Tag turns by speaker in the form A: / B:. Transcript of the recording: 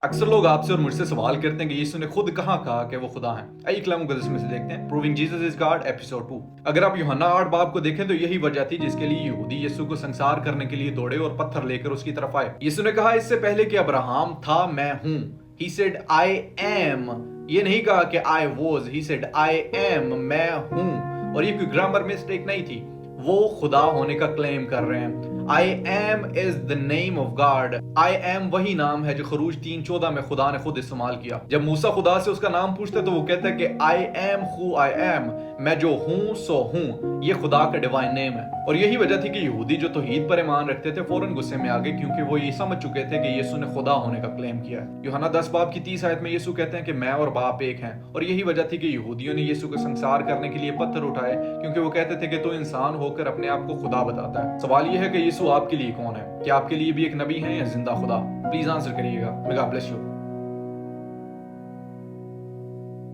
A: अक्सर लोग आपसे और मुझसे सवाल करते हैं कि यीशु ने खुद कहाँ कहा कि वो खुदा हैं। आइए कलाम मुकद्दस में से देखते हैं proving Jesus is God episode 2। अगर आप यूहन्ना 8 बाब को देखें तो यही वजह थी जिसके लिए यहूदी यीशु को संसार करने के लिए दौड़े और पत्थर लेकर उसकी तरफ आए। यीशु ने कहा इससे पहले कि अब्राहम था मैं हूँ। He said I am। ये नहीं कहा कि I was। He said I am। मैं हूँ। और ये कोई ग्रामर मिस्टेक नहीं थी, वो खुदा होने का क्लेम कर रहे हैं। I am is the name of God। I am वही नाम है जो खरूज 3:14 में खुदा ने खुद इस्तेमाल किया। जब मूसा खुदा से उसका नाम पूछते तो वो कहता है कि I am who I am। मैं जो हूँ सो हूँ। ये खुदा का डिवाइन नेम है। और यही वजह थी कि यहूदी जो तौहीद पर ईमान रखते थे फौरन गुस्से में आ गए, क्योंकि वो ये समझ चुके थे कि यीशु ने खुदा होने का क्लेम किया है। यूहन्ना 10 बाब की 30 आयत में यीशु कहते हैं कि मैं और बाप एक हैं। और यही वजह थी कि यहूदियों ने यीशु को संसार करने के लिए पत्थर उठाए, क्योंकि वो कहते थे कि तो इंसान होकर अपने आप को खुदा बताता है। सवाल ये है कि यीशु आपके लिए कौन है? क्या आपके लिए भी एक नबी है या जिंदा खुदा? प्लीज आंसर करिएगा। May God bless you.